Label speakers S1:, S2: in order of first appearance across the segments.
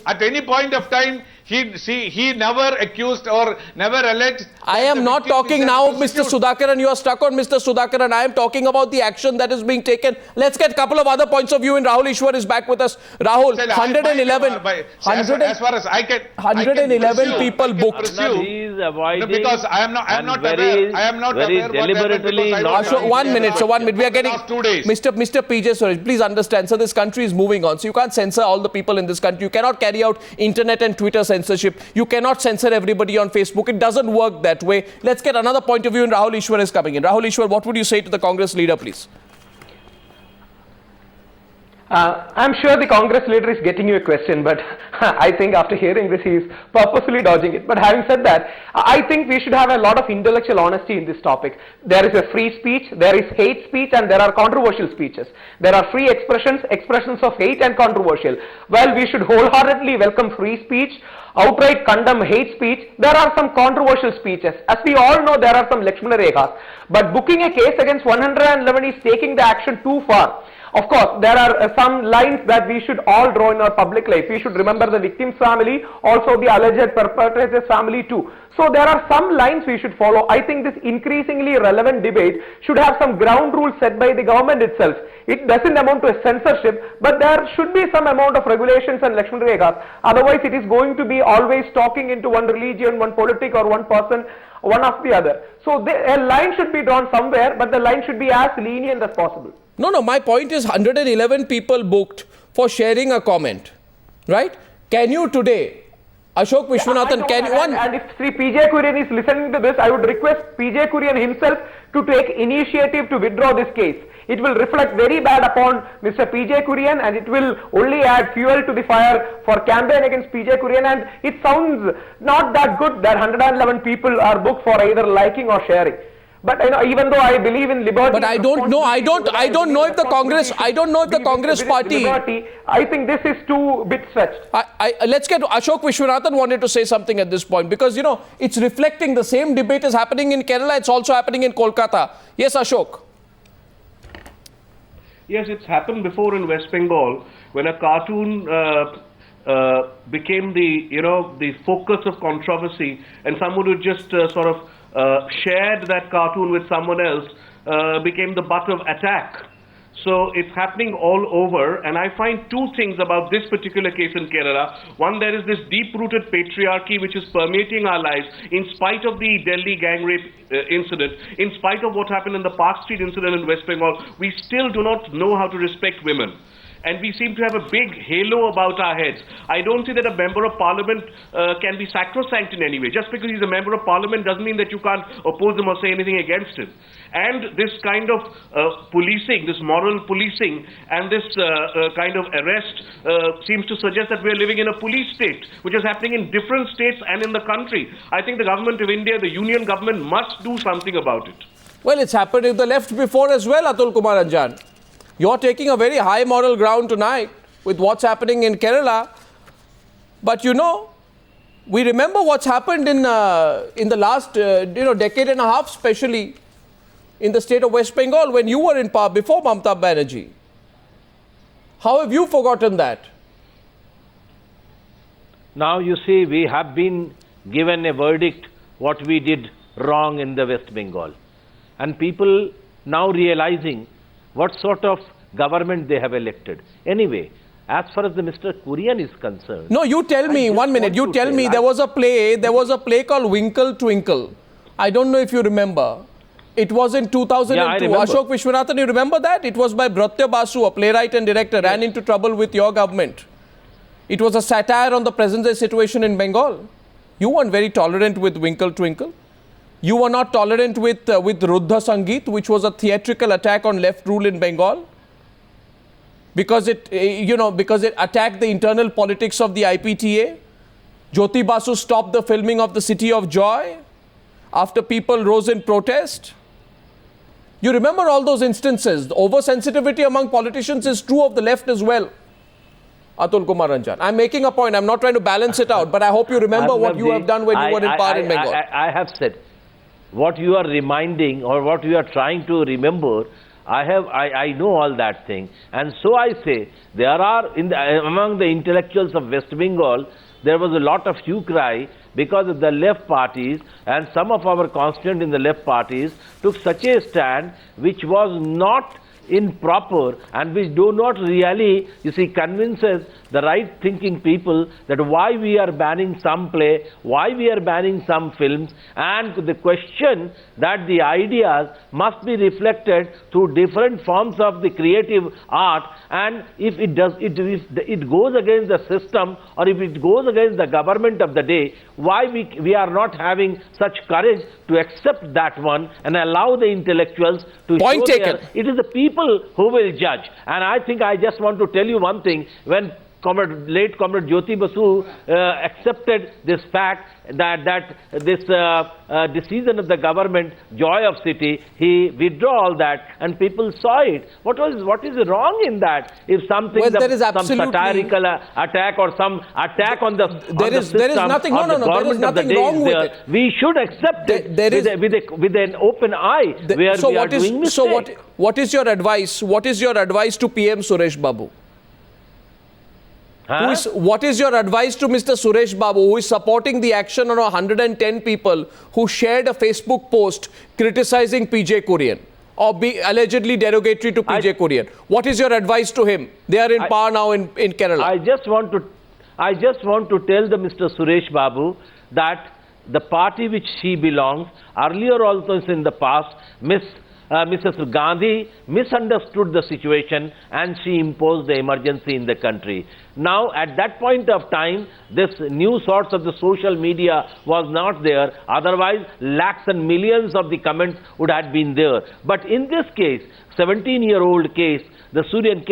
S1: At any point of time, he never accused or never alleged.
S2: I am not talking now, Mr. Sudhakaran. You are stuck on Mr. Sudhakaran. I am talking about the action that is being taken. Let's get a couple of other points of view. And Rahul Ishwar is back with us. Rahul, 111.
S1: As far as I can,
S2: 111 people booked.
S3: He is avoiding.
S1: Because I am not aware. I am not aware.
S3: Deliberately not.
S2: So 1 minute. So 1 minute. We are getting.
S1: Last 2 days.
S2: Mr. PJ Suraj, please understand. So this country is moving on. So you can't censor all the people in this country. You cannot carry out internet and Twitter censorship. You cannot censor everybody on Facebook. It doesn't work that way. Let's get another point of view, and Rahul Ishwar is coming in. Rahul Ishwar, what would you say to the Congress leader, please?
S4: I'm sure the Congress leader is getting you a question, but I think after hearing this, he is purposely dodging it. But having said that, I think we should have a lot of intellectual honesty in this topic. There is a free speech, there is hate speech, and there are controversial speeches. There are free expressions of hate and controversial. Well, we should wholeheartedly welcome free speech, outright condemn hate speech. There are some controversial speeches. As we all know, there are some Lakshmana Rekhas. But booking a case against 111 is taking the action too far. Of course, there are some lines that we should all draw in our public life. We should remember the victim's family, also the alleged perpetrator's family too. So there are some lines we should follow. I think this increasingly relevant debate should have some ground rules set by the government itself. It doesn't amount to a censorship, but there should be some amount of regulations and Lakshmana Rekhas. Otherwise, it is going to be always talking into one religion, one politic, or one person, one after the other. So a line should be drawn somewhere, but the line should be as lenient as possible.
S2: No, my point is 111 people booked for sharing a comment, right? Can you today, Ashok Vishwanathan, can you...
S4: And if Sri PJ Kurian is listening to this, I would request PJ Kurian himself to take initiative to withdraw this case. It will reflect very bad upon Mr. PJ Kurian, and it will only add fuel to the fire for campaign against PJ Kurian. And it sounds not that good that 111 people are booked for either liking or sharing. But even though I believe in liberty,
S2: but I don't know if the Congress, party.
S4: Liberty, I think this is too bit stretched.
S2: Let's get to Ashok Vishwanathan wanted to say something at this point, because it's reflecting the same debate is happening in Kerala. It's also happening in Kolkata. Yes, Ashok.
S5: Yes, it's happened before in West Bengal when a cartoon became the focus of controversy, and someone who just shared that cartoon with someone else became the butt of attack. So it's happening all over, and I find two things about this particular case in Kerala. One, there is this deep-rooted patriarchy which is permeating our lives in spite of the Delhi gang rape incident, in spite of what happened in the Park Street incident in West Bengal. We still do not know how to respect women. And we seem to have a big halo about our heads. I don't see that a member of parliament can be sacrosanct in any way. Just because he's a member of parliament doesn't mean that you can't oppose him or say anything against him. And this kind of policing, this moral policing, and this kind of arrest seems to suggest that we're living in a police state, which is happening in different states and in the country. I think the government of India, the union government, must do something about it.
S2: Well, it's happened in the left before as well, Atul Kumar Anjan. You're taking a very high moral ground tonight with what's happening in Kerala. But we remember what's happened in the last decade and a half, especially in the state of West Bengal when you were in power before Mamata Banerjee. How have you forgotten that?
S3: Now you see, we have been given a verdict what we did wrong in the West Bengal. And people now realizing what sort of government they have elected. Anyway, as far as the Mr. Kurian is concerned...
S2: No, you tell me, 1 minute, you tell me, there was a play called Winkle Twinkle. I don't know if you remember. It was in 2002.
S3: Yeah, I remember.
S2: Ashok Vishwanathan, you remember that? It was by Bhratya Basu, a playwright and director, ran into trouble with your government. It was a satire on the present day situation in Bengal. You weren't very tolerant with Winkle Twinkle. You were not tolerant with Ruddha Sangeet, which was a theatrical attack on left rule in Bengal, because it attacked the internal politics of the IPTA. Jyoti Basu stopped the filming of The City of Joy after people rose in protest. You remember all those instances. The oversensitivity among politicians is true of the left as well. Atul Kumar Anjan. I'm making a point. I'm not trying to balance it out, but I hope you remember what you have done when you were in power in Bengal.
S3: I have said, what you are reminding or what you are trying to remember, I know all that thing. And so I say, there are, among the intellectuals of West Bengal, there was a lot of hue cry because of the left parties, and some of our constituents in the left parties took such a stand which was not improper and which do not really, convinces the right thinking people that why we are banning some play, why we are banning some films, and the question that the ideas must be reflected through different forms of the creative art, and if it goes against the system, or if it goes against the government of the day, why we are not having such courage to accept that one and allow the intellectuals to
S2: Point
S3: show
S2: taken.
S3: it is the people who will judge. And I think I just want to tell you one thing. When late Comrade Jyoti Basu accepted this fact that this decision of the government, Joy of City, he withdrew all that, and people saw it. What is wrong in that? If something,
S2: Well, there is
S3: some
S2: absolutely-
S3: satirical attack or some attack on the
S2: There is nothing- no, no, no, there is nothing wrong with it.
S3: we should accept it
S2: There is-
S3: with an open eye. Where
S2: so
S3: we are doing mistake.
S2: what is your advice? What is your advice to PM Suresh Babu?
S3: Huh?
S2: What is your advice to Mr. Suresh Babu, who is supporting the action on 110 people who shared a Facebook post criticizing PJ Kurian or be allegedly derogatory to PJ Kurian? What is your advice to him? They are in power now in Kerala.
S3: I just want to tell the Mr. Suresh Babu that the party which he belongs, earlier also in the past, Mrs. Gandhi misunderstood the situation and she imposed the emergency in the country. Now, at that point of time, this new source of the social media was not there. Otherwise, lakhs and millions of the comments would have been there. But in this case, 17-year-old case, the Suryan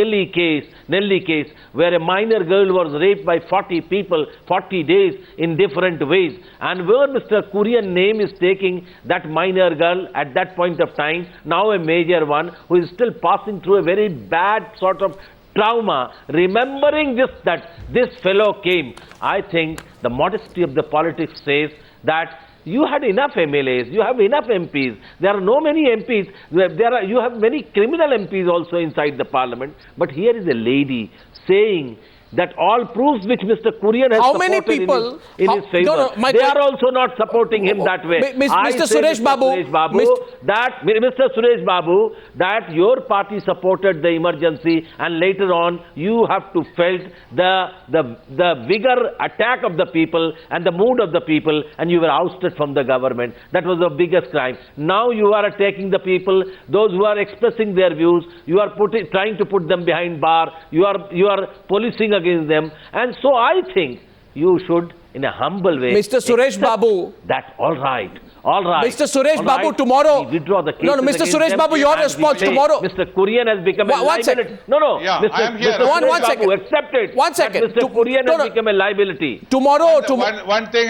S3: Nelly case, where a minor girl was raped by 40 people, 40 days in different ways, and where Mr. Kurian name is taking that minor girl at that point of time, now a major one, who is still passing through a very bad sort of trauma, remembering that this fellow came. I think the modesty of the politics says that you had enough MLAs, you have enough MPs. There are no many MPs. You have many criminal MPs also inside the parliament. But here is a lady saying that all proofs which Mr. Kurian has
S2: How many
S3: supported
S2: people-
S3: in his favor,
S2: No, no,
S3: they are also not supporting him that way.
S2: Mr. Suresh Babu,
S3: Mr. Suresh Babu, that your party supported the emergency, and later on you have to felt the vigor attack of the people and the mood of the people, and you were ousted from the government. That was the biggest crime. Now you are attacking the people, those who are expressing their views. You are trying to put them behind bar. You are policing against them, and so I think you should, in a humble way,
S2: Mr. Suresh
S3: accept
S2: Babu.
S3: that all right.
S2: Mr. Suresh
S3: all
S2: Babu,
S3: right,
S2: tomorrow.
S3: we withdraw the
S2: No, no,
S3: cases
S2: Mr.
S3: against
S2: Suresh
S3: them,
S2: Babu, your
S3: and we
S2: response
S3: say,
S2: tomorrow.
S3: Mr. Kurian has become a
S2: One
S3: liability.
S2: second.
S3: No,
S1: Yeah,
S3: Mr.
S1: I am here.
S3: Mr.
S2: One
S3: Suresh
S2: second.
S3: Babu, accept it.
S2: One second.
S3: That Mr. Kurian
S2: No,
S3: has
S2: no.
S3: become a liability.
S2: Tomorrow,
S1: One thing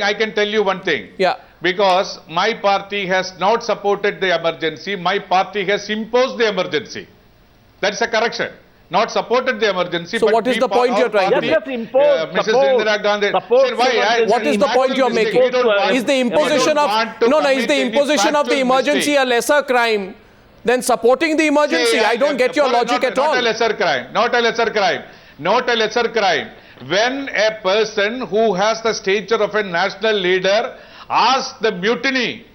S1: I can tell you one thing.
S2: Yeah.
S1: Because my party has not supported the emergency, my party has imposed the emergency. That's a correction. Not supported the emergency.
S2: So
S1: but
S2: what is
S1: we
S2: the point
S1: our
S2: you're trying to
S1: party,
S2: make?
S3: Just impose,
S1: Mrs.
S3: support,
S1: Indira Gandhi.
S3: support
S1: Sir, why?
S2: What is the point you're making? Is the imposition of is the imposition of the emergency a lesser crime than supporting the emergency? I don't get your logic at all.
S1: Not a lesser crime. Not a lesser crime. Not a lesser crime. When a person who has the stature of a national leader asks the mutiny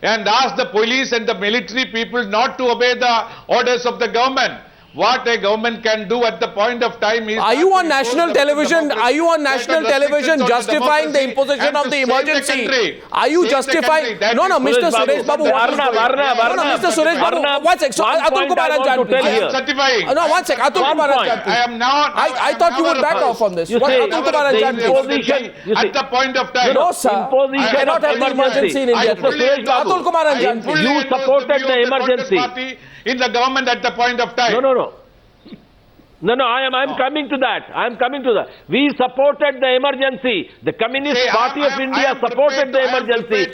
S1: and asks the police and the military people not to obey the orders of the government, what a government can do at the point of time is...
S2: Are you on national television? Are you on national television justifying the imposition of the emergency? Are you justifying? No, Mr. Suresh Babu. No, Mr. Suresh Babu. One sec. So Atul Kumar Anjad.
S1: I am certifying.
S2: No, one sec. Atul Kumar Anjad.
S1: I am not...
S2: I thought you would back off on this.
S3: You
S2: What
S3: say
S2: Atul Kumar
S3: the
S2: Anjad.
S3: imposition-
S1: At the point of time.
S2: No, sir.
S3: Imposition
S2: I cannot have the emergency in India. Atul Kumar Anjad.
S3: You supported the emergency.
S1: In the government at the point of time.
S3: No. No, I'm coming to that. We supported the emergency. The Communist
S1: See,
S3: Party of India supported the emergency.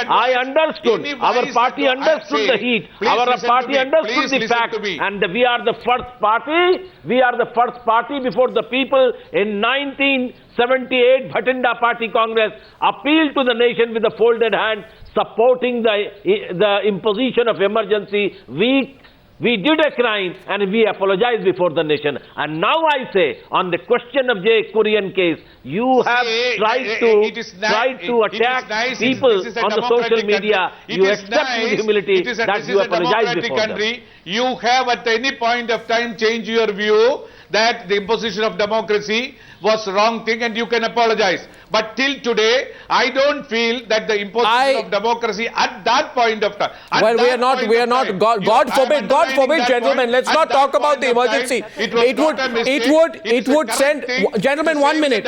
S3: I understood. Our party understood the heat. Our party understood the fact. And we are the first party. We are the first party before the people in 1978 Bhatinda Party Congress appealed to the nation with a folded hand, supporting the imposition of emergency. We did a crime and we apologize before the nation. And now I say, on the question of J. Korean case, you have tried to attack people on the social media. You accept with humility that you apologize before them.
S1: You have at any point of time changed your view that the imposition of democracy was wrong thing and you can apologize. But till today, I don't feel that the imposition of democracy at that point of time.
S2: Well, we are not, God forbid, gentlemen, let's not talk about the emergency. It would send, gentlemen, 1 minute,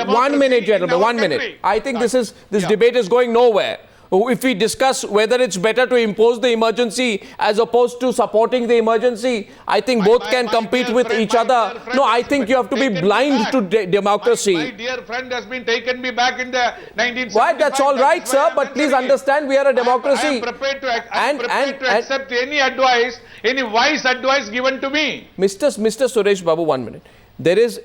S2: gentlemen, 1 minute. I think this debate is going nowhere. If we discuss whether it's better to impose the emergency as opposed to supporting the emergency, I think both can compete with each other. No, I think you have to be blind to democracy.
S1: My dear friend has been taken me back in the 1975.
S2: Why? That's all right, sir, but please understand we are a democracy.
S1: I am prepared to accept any advice, any wise advice given to me.
S2: Mr. Suresh Babu, 1 minute. There is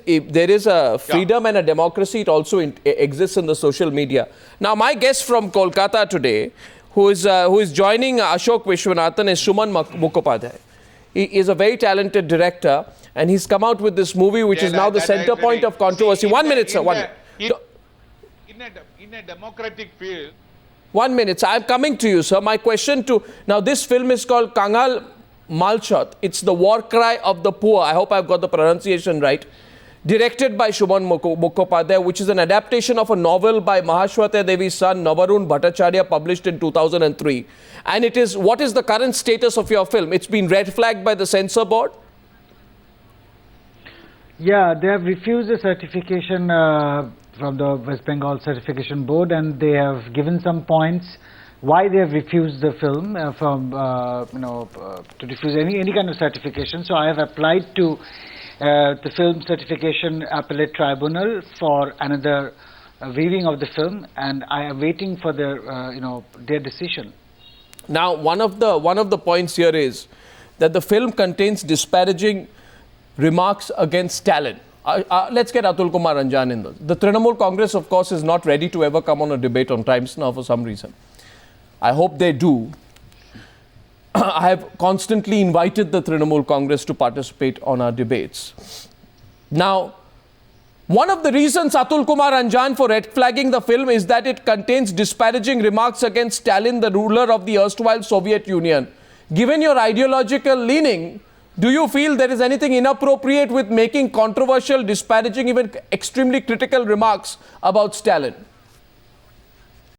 S2: a freedom and a democracy. It also exists in the social media. Now, my guest from Kolkata today, who is joining Ashok Vishwanathan, is Suman Mukhopadhyay. He is a very talented director, and he's come out with this movie, which is now the center point of controversy. 1 minute, sir. 1 minute.
S1: In a democratic field.
S2: 1 minute. So I'm coming to you, sir. My question now this film is called Kangal Malchot. It's the war cry of the poor. I hope I've got the pronunciation right. Directed by Suman Mukhopadhyay, which is an adaptation of a novel by Mahashwata Devi's son Navarun Bhattacharya, published in 2003. And it is, what is the current status of your film? It's been red flagged by the censor board?
S6: Yeah, they have refused the certification from the West Bengal Certification Board, and they have given some points why they have refused the film to refuse any kind of certification. So I have applied to the Film Certification Appellate Tribunal for another viewing of the film, and I am waiting for their decision.
S2: Now, one of the points here is that the film contains disparaging remarks against Stalin. Let's get Atul Kumar Ranjan in those. The Trinamool Congress, of course, is not ready to ever come on a debate on Times Now for some reason. I hope they do. I have constantly invited the Trinamool Congress to participate on our debates. Now, one of the reasons, Atul Kumar Ranjan, for red flagging the film is that it contains disparaging remarks against Stalin, the ruler of the erstwhile Soviet Union. Given your ideological leaning, do you feel there is anything inappropriate with making controversial, disparaging, even extremely critical remarks about Stalin?